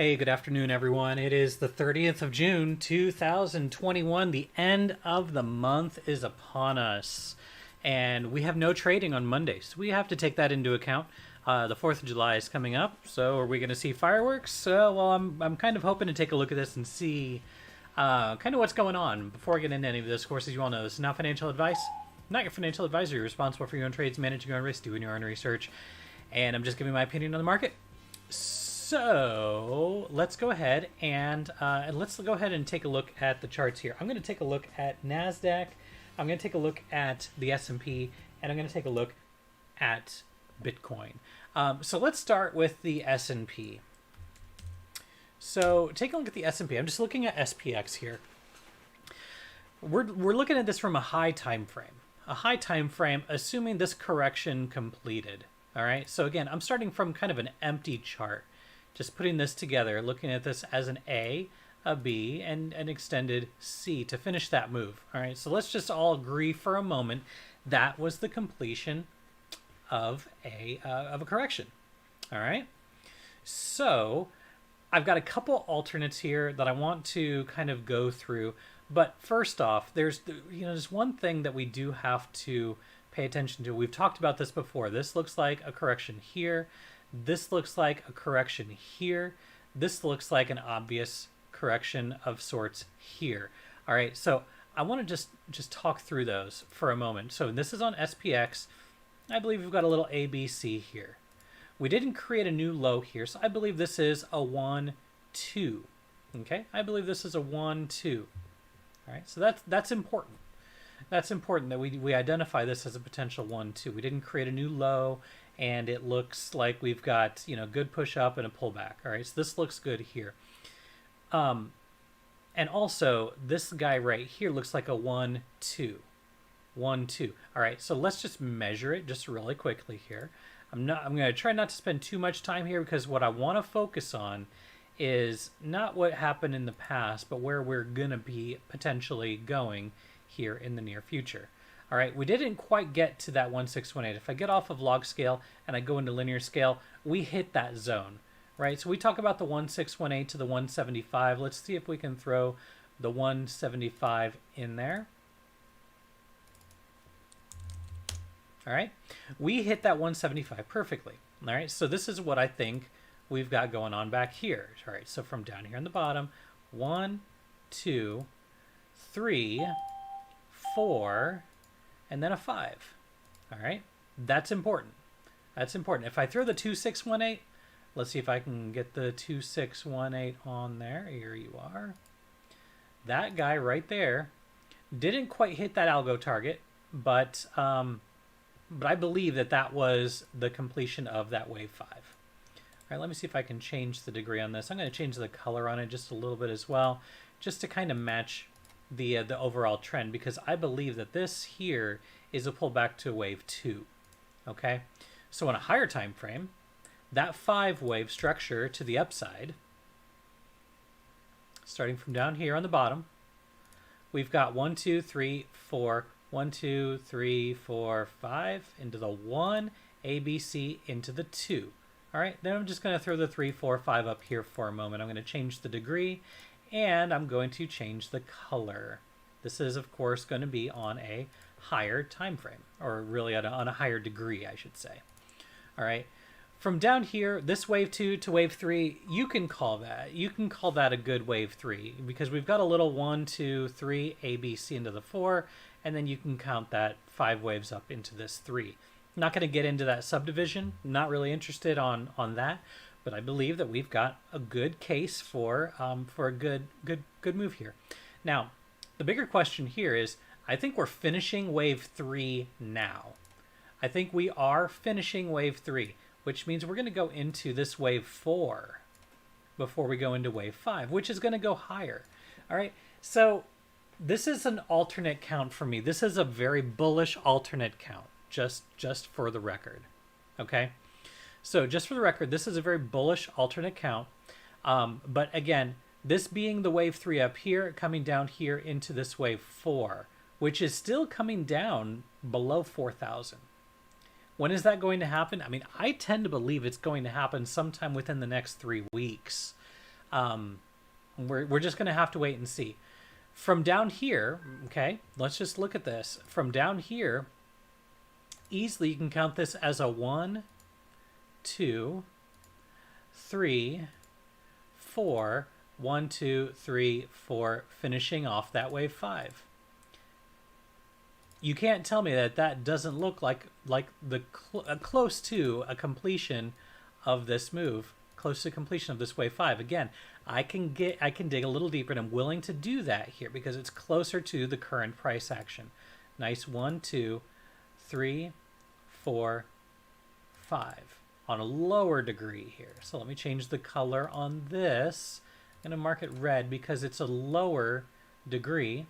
Hey, good afternoon, everyone. It is the 30th of June, 2021. The end of the month is upon us, and we have no trading on Mondays. We have to take that into account. The 4th of July is coming up, so are we going to see fireworks? Well, I'm kind of hoping to take a look at this and see kind of what's going on. Before I get into any of this, of course, as you all know, this is not financial advice. I'm not your financial advisor. You're responsible for your own trades, managing your own risk, doing your own research, and I'm just giving my opinion on the market. So let's go ahead and take a look at the charts here. I'm going to take a look at NASDAQ. I'm going to take a look at the S&P, and I'm going to take a look at Bitcoin. So let's start with the S&P. So take a look at the S&P. I'm just looking at SPX here. We're looking at this from a high time frame. A high time frame, assuming this correction completed. All right. So again, I'm starting from kind of an empty chart. Just putting this together, looking at this as an A, a B, and an extended C to finish that move. All right, so let's just all agree for a moment that was the completion of a correction. All right, so I've got a couple alternates here that I want to kind of go through. But first off, there's one thing that we do have to pay attention to. We've talked about this before. This looks like a correction here. This looks like a correction here. This looks like an obvious correction of sorts here. All right, so I want to just talk through those for a moment. So this is on SPX. I believe we've got a little ABC here. We didn't create a new low here, so I believe this is a 1-2. Okay, I believe this is a 1-2. All right, so that's important. That's important that we identify this as a potential 1-2. We didn't create a new low, and it looks like we've got, good push up and a pullback. All right, so this looks good here. And also this guy right here looks like a 1-2. 1-2. All right, so let's just measure it just really quickly here. I'm going to try not to spend too much time here, because what I want to focus on is not what happened in the past, but where we're going to be potentially going here in the near future. All right, we didn't quite get to that 1618. If I get off of log scale and I go into linear scale, we hit that zone, right? So we talk about the 1618 to the 175. Let's see if we can throw the 175 in there. All right, we hit that 175 perfectly. All right, so this is what I think we've got going on back here. All right, so from down here on the bottom, 1, 2, 3, 4, and then a 5. All right, that's important. That's important. If I throw the 2618, let's see if I can get the 2618 on there. Here you are. That guy right there didn't quite hit that algo target, but I believe that was the completion of that wave 5. All right, let me see if I can change the degree on this. I'm going to change the color on it just a little bit as well, just to kind of match the overall trend, because I believe that this here is a pullback to wave 2. Okay, so on a higher time frame, that 5 wave structure to the upside, starting from down here on the bottom, we've got 1, 2, 3, 4, 1, 2, 3, 4, 5 into the 1, ABC into the 2. All right, then I'm just going to throw the 3, 4, 5 up here for a moment. I'm going to change the degree, and I'm going to change the color. This is, of course, going to be on a higher time frame, or really on a higher degree, I should say. All right, from down here, this wave 2 to wave 3, you can call that a good wave 3, because we've got a little 1, 2, 3, A, B, C into the 4, and then you can count that 5 waves up into this 3. Not going to get into that subdivision. Not really interested on that. But I believe that we've got a good case for a good move here. Now, the bigger question here is, I think we're finishing wave 3 now. I think we are finishing wave 3, which means we're going to go into this wave 4 before we go into wave 5, which is going to go higher. All right, so this is an alternate count for me. This is a very bullish alternate count, just for the record. Okay. So just for the record, this is a very bullish alternate count. But again, this being the wave 3 up here, coming down here into this wave 4, which is still coming down below 4,000. When is that going to happen? I mean, I tend to believe it's going to happen sometime within the next 3 weeks. We're just going to have to wait and see. From down here, okay, let's just look at this. From down here, easily you can count this as a 1, 2, 3, 4, 1, 2, 3, 4, finishing off that wave 5. You can't tell me that that doesn't look like the close to a completion of this move, close to completion of this wave 5. Again, I can dig a little deeper, and I'm willing to do that here because it's closer to the current price action. Nice 1, 2, 3, 4, 5 on a lower degree here. So let me change the color on this. I'm going to mark it red because it's a lower degree.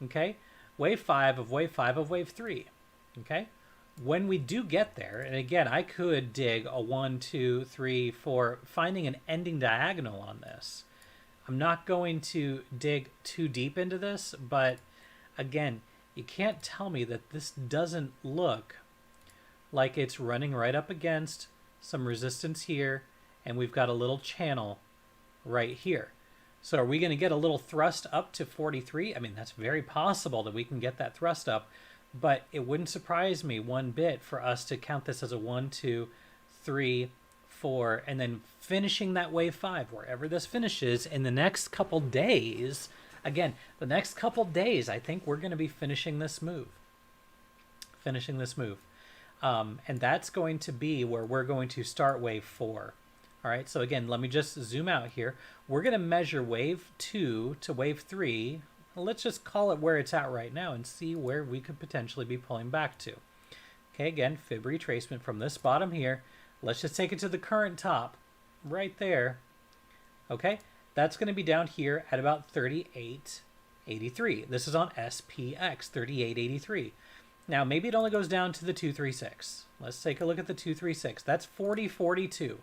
Okay, wave 5 of wave 5 of wave 3. Okay, when we do get there, and again, I could dig a 1, 2, 3, 4, finding an ending diagonal on this. I'm not going to dig too deep into this, but again, you can't tell me that this doesn't look like it's running right up against some resistance here, and we've got a little channel right here. So are we going to get a little thrust up to 43? I mean, that's very possible that we can get that thrust up, but it wouldn't surprise me one bit for us to count this as a 1, 2, 3, 4, and then finishing that wave 5, wherever this finishes in the next couple days. Again, the next couple days, I think we're going to be finishing this move. And that's going to be where we're going to start wave 4. All right, so again, let me just zoom out here. We're going to measure wave 2 to wave 3. Let's just call it where it's at right now and see where we could potentially be pulling back to. Okay, again, fib retracement from this bottom here. Let's just take it to the current top right there. Okay, that's going to be down here at about 38.83. This is on SPX, 38.83. Now, maybe it only goes down to the 236. Let's take a look at the 236. That's 40.42.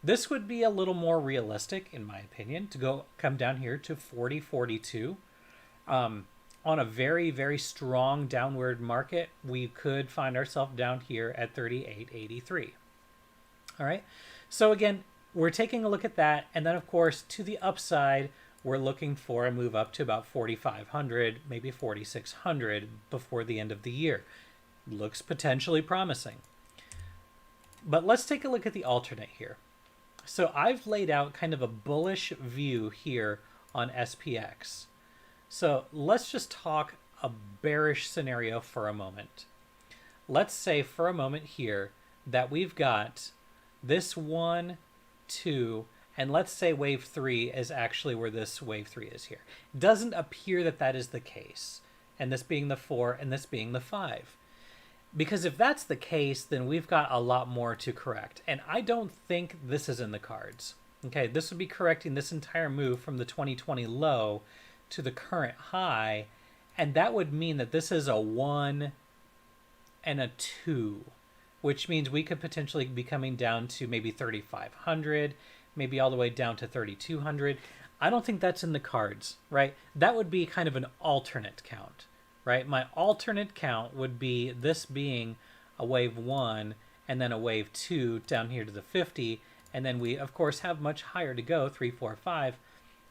This would be a little more realistic, in my opinion, to come down here to 40.42. On a very, very strong downward market, we could find ourselves down here at 38.83. All right. So again, we're taking a look at that. And then, of course, to the upside, we're looking for a move up to about 4,500, maybe 4,600 before the end of the year. Looks potentially promising. But let's take a look at the alternate here. So I've laid out kind of a bullish view here on SPX. So let's just talk a bearish scenario for a moment. Let's say for a moment here that we've got this 1, 2, and let's say wave 3 is actually where this wave 3 is here. It doesn't appear that that is the case, and this being the 4 and this being the 5. Because if that's the case, then we've got a lot more to correct. And I don't think this is in the cards. Okay, this would be correcting this entire move from the 2020 low to the current high, and that would mean that this is a 1 and a 2, which means we could potentially be coming down to maybe 3,500, maybe all the way down to 3,200. I don't think that's in the cards, right? That would be kind of an alternate count, right? My alternate count would be this being a wave 1 and then a wave 2 down here to the 50, and then we of course have much higher to go, 3, 4, 5.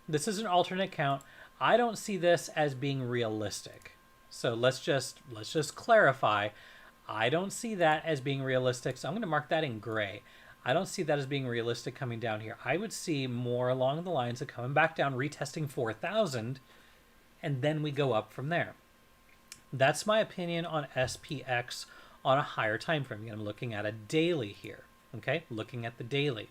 This is an alternate count. I don't see this as being realistic. So let's just clarify. I don't see that as being realistic. So I'm going to mark that in gray. I don't see that as being realistic coming down here. I would see more along the lines of coming back down, retesting 4,000, and then we go up from there. That's my opinion on SPX on a higher time frame. Again, I'm looking at a daily here. Okay, looking at the daily.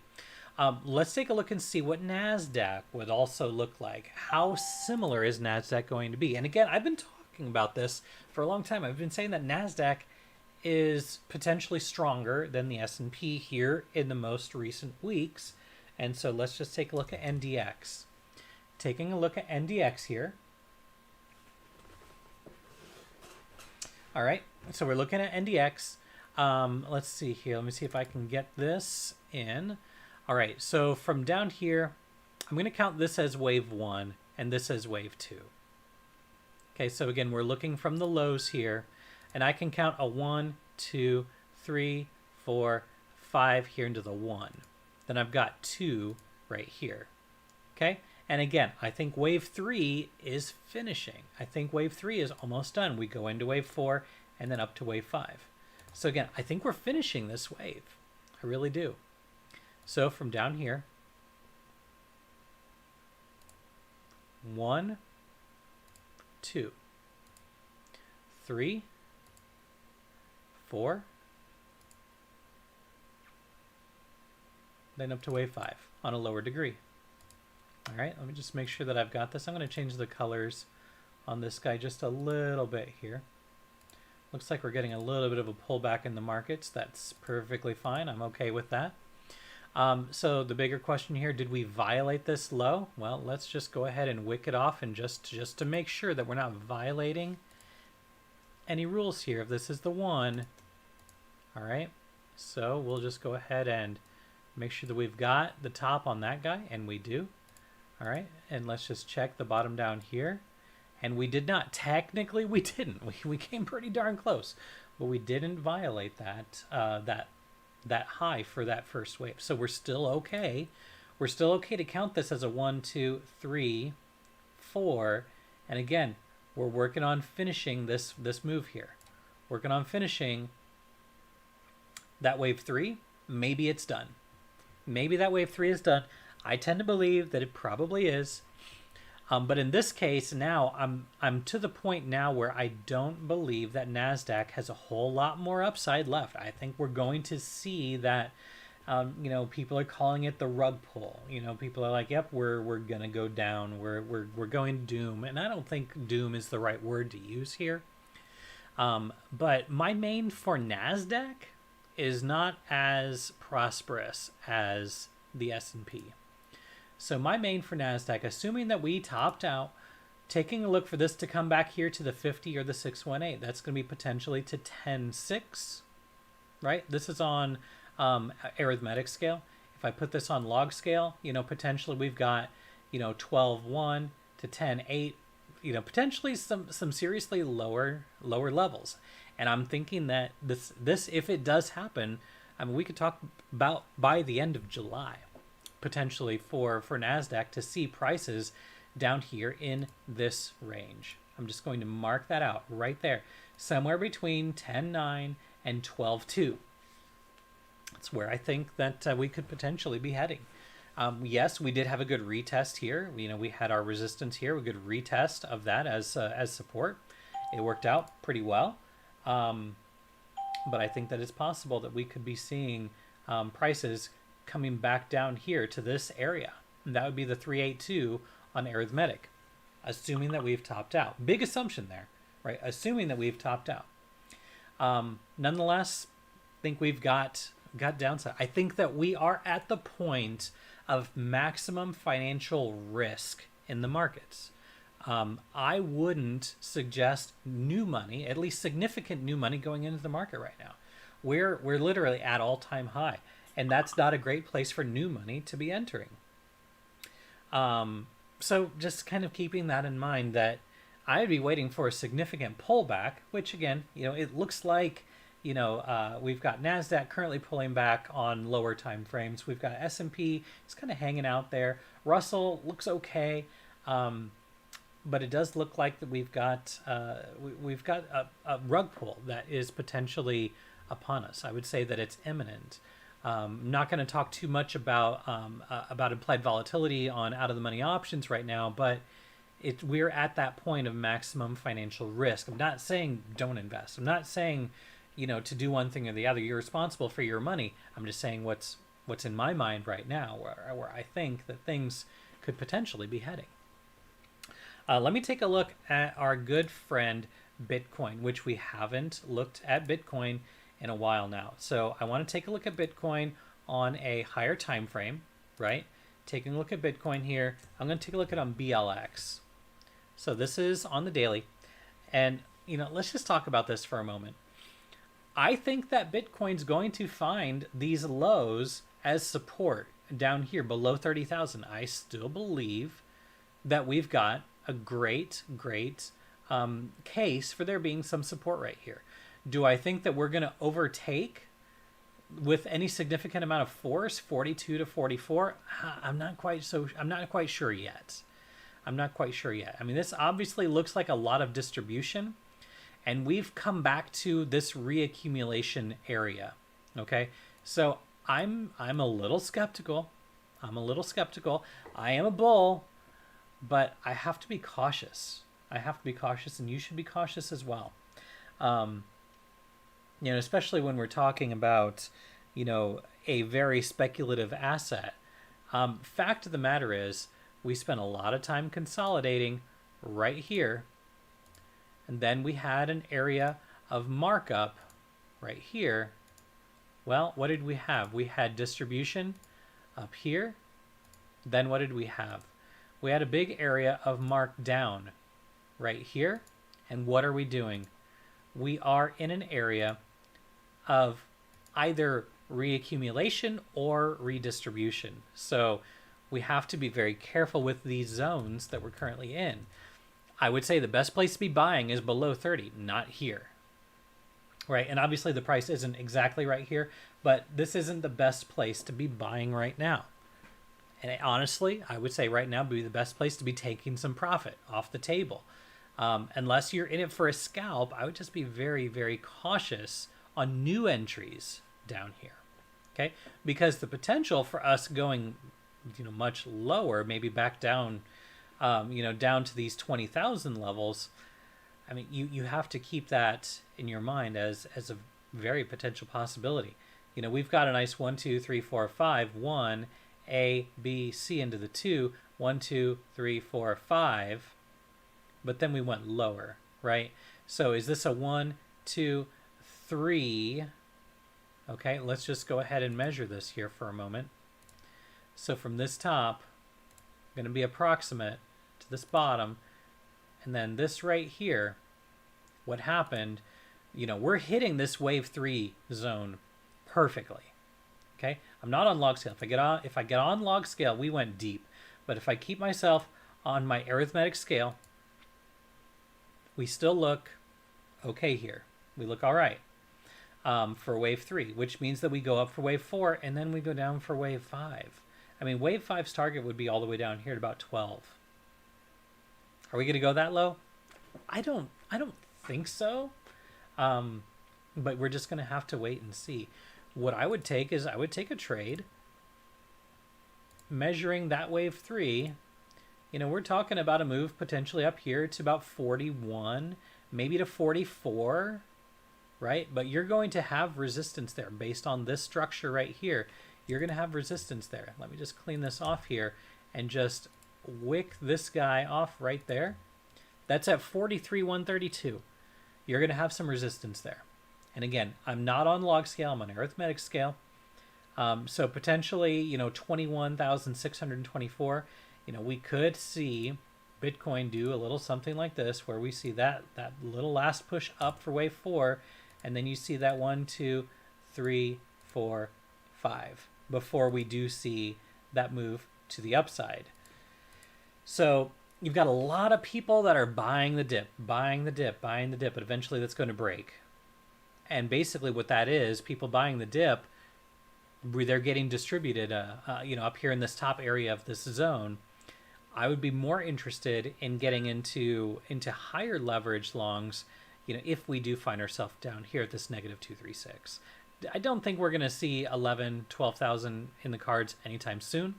Let's take a look and see what NASDAQ would also look like. How similar is NASDAQ going to be? And again, I've been talking about this for a long time. I've been saying that NASDAQ is potentially stronger than the S&P here in the most recent weeks. And so let's just take a look at NDX. Taking a look at NDX here. All right, so we're looking at NDX. Let's see here. Let me see if I can get this in. All right, so from down here, I'm going to count this as wave 1 and this as wave 2. Okay, so again, we're looking from the lows here, and I can count a 1, 2, 3, 4, 5 here into the 1. Then I've got 2 right here. Okay, and again, I think wave 3 is finishing. I think wave 3 is almost done. We go into wave 4 and then up to wave 5. So again, I think we're finishing this wave. I really do. So from down here, 1, 2, 3, 4, then up to wave 5 on a lower degree. All right, let me just make sure that I've got this. I'm going to change the colors on this guy just a little bit here. Looks like we're getting a little bit of a pullback in the markets. That's perfectly fine. I'm okay with that. So the bigger question here, did we violate this low? Well, let's just go ahead and wick it off, and just to make sure that we're not violating any rules here. If this is the 1, all right, so we'll just go ahead and make sure that we've got the top on that guy, and we do. All right, and let's just check the bottom down here. And we did not. Technically, we didn't. We came pretty darn close, but we didn't violate that that high for that first wave. So we're still okay. We're still okay to count this as a 1, 2, 3, 4. And again, we're working on finishing this move here. Working on finishing that wave 3. Maybe it's done. Maybe that wave 3 is done. I tend to believe that it probably is. But in this case, now I'm to the point now where I don't believe that NASDAQ has a whole lot more upside left. I think we're going to see that, you know, people are calling it the rug pull. You know, people are like, yep, we're gonna go down. We're going doom, and I don't think doom is the right word to use here. But my main for NASDAQ is not as prosperous as the S&P. So my main for NASDAQ, assuming that we topped out, taking a look for this to come back here to the 50 or the 618, that's going to be potentially to 10.6, right? This is on arithmetic scale. If I put this on log scale, you know, potentially we've got, you know, 12.1 to 10.8, you know, potentially some seriously lower levels. And I'm thinking that this if it does happen, I mean, we could talk about by the end of July, potentially for NASDAQ to see prices down here in this range. I'm just going to mark that out right there, somewhere between 10.9 and 12.2. That's where I think that we could potentially be heading. Yes, we did have a good retest here. You know, we had our resistance here, a good retest of that as support. It worked out pretty well. But I think that it's possible that we could be seeing prices coming back down here to this area. And that would be the 382 on arithmetic, assuming that we've topped out. Big assumption there, right? Assuming that we've topped out. Nonetheless, I think we've got downside. I think that we are at the point of maximum financial risk in the markets. I wouldn't suggest new money, at least significant new money, going into the market right now. We're literally at all-time high, and that's not a great place for new money to be entering. So just kind of keeping that in mind, that I'd be waiting for a significant pullback, which again, you know, it looks like, you know, we've got NASDAQ currently pulling back on lower time frames. We've got S&P, it's kind of hanging out there. Russell looks okay. But it does look like that we've got a rug pull that is potentially upon us. I would say that it's imminent. I'm not going to talk too much about implied volatility on out of the money options right now, but we're at that point of maximum financial risk. I'm not saying don't invest. I'm not saying, you know, to do one thing or the other. You're responsible for your money. I'm just saying what's in my mind right now, where I think that things could potentially be heading. Let me take a look at our good friend Bitcoin, which we haven't looked at Bitcoin in a while now. So I want to take a look at Bitcoin on a higher time frame, right? Taking a look at Bitcoin here. I'm going to take a look at on BLX. So this is on the daily. And, you know, let's just talk about this for a moment. I think that Bitcoin's going to find these lows as support down here below 30,000. I still believe that we've got a great case for there being some support right here. Do I think that we're going to overtake with any significant amount of force, 42 to 44, I'm not quite sure yet. I'm not quite sure yet. I mean, this obviously looks like a lot of distribution, and we've come back to this reaccumulation area. Okay, so I'm a little skeptical. I am a bull, but I have to be cautious. And you should be cautious as well. Especially when we're talking about, a very speculative asset. Fact of the matter is, we spent a lot of time consolidating right here, and then we had an area of markup right here. Well, what did we have? We had distribution up here. Then what did we have? We had a big area of markdown right here. And what are we doing? We are in an area of either reaccumulation or redistribution. So we have to be very careful with these zones that we're currently in. I would say the best place to be buying is below 30, not here. Right? And obviously the price isn't exactly right here, but this isn't the best place to be buying right now. And honestly, I would say right now would be the best place to be taking some profit off the table. Unless you're in it for a scalp, I would just be very, very cautious on new entries down here. Okay? Because the potential for us going, much lower, maybe back down, down to these 20,000 levels, I mean, you have to keep that in your mind as a very potential possibility. We've got a nice 1, 2, 3, 4, 5, 1, A, B, C into the 2, 1, 2, 3, 4, 5, but then we went lower, right? So is this a 1, 2, 3? Okay, let's just go ahead and measure this here for a moment. So from this top, going to be approximate to this bottom, and then this right here, what happened, we're hitting this wave 3 zone perfectly. Okay, I'm not on log scale. If I get on log scale, we went deep. But if I keep myself on my arithmetic scale, we still look okay here. We look all right for wave 3, which means that we go up for wave 4, and then we go down for wave 5. I mean, wave 5's target would be all the way down here at about 12. Are we going to go that low? I don't think so. But we're just going to have to wait and see. What I would take is I would take a trade measuring that wave 3. We're talking about a move potentially up here to about 41, maybe to 44, right? But you're going to have resistance there based on this structure right here. You're going to have resistance there. Let me just clean this off here and just wick this guy off right there. That's at 43,132. You're going to have some resistance there. And again, I'm not on log scale, I'm on arithmetic scale. So potentially, 21,624, we could see Bitcoin do a little something like this, where we see that little last push up for wave 4, and then you see that 1, 2, 3, 4, 5, before we do see that move to the upside. So you've got a lot of people that are buying the dip, but eventually that's going to break. And basically what that is, people buying the dip, they're getting distributed, up here in this top area of this zone. I would be more interested in getting into higher leverage longs, if we do find ourselves down here at this negative 236. I don't think we're going to see 11, 12,000 in the cards anytime soon,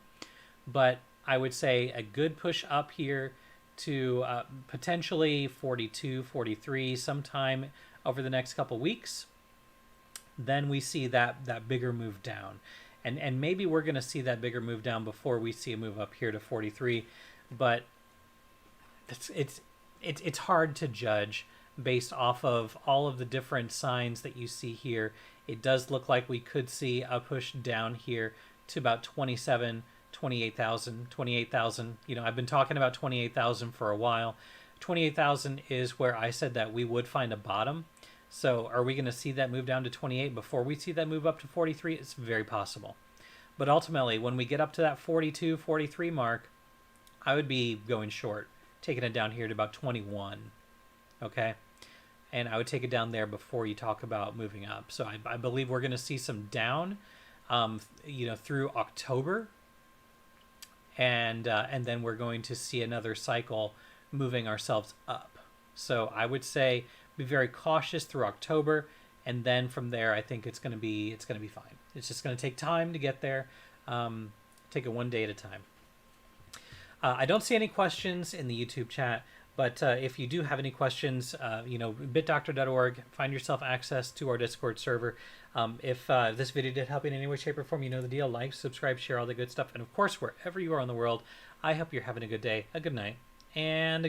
but I would say a good push up here to potentially 42, 43 sometime over the next couple weeks. Then we see that bigger move down. And maybe we're going to see that bigger move down before we see a move up here to 43. But it's hard to judge based off of all of the different signs that you see here. It does look like we could see a push down here to about 28,000. I've been talking about 28,000 for a while. 28,000 is where I said that we would find a bottom. So are we going to see that move down to 28 before we see that move up to 43? It's very possible. But ultimately, when we get up to that 42, 43 mark, I would be going short, taking it down here to about 21. Okay? and I would take it down there before you talk about moving up. So I believe we're going to see some down, through October, and then we're going to see another cycle moving ourselves up. So I would say be very cautious through October, and then from there I think it's going to be fine. It's just going to take time to get there. Take it one day at a time. I don't see any questions in the YouTube chat, but if you do have any questions, BitDoctor.org, find yourself access to our Discord server. If this video did help in any way, shape, or form, you know the deal. Like, subscribe, share, all the good stuff. And of course, wherever you are in the world, I hope you're having a good day, a good night, and a good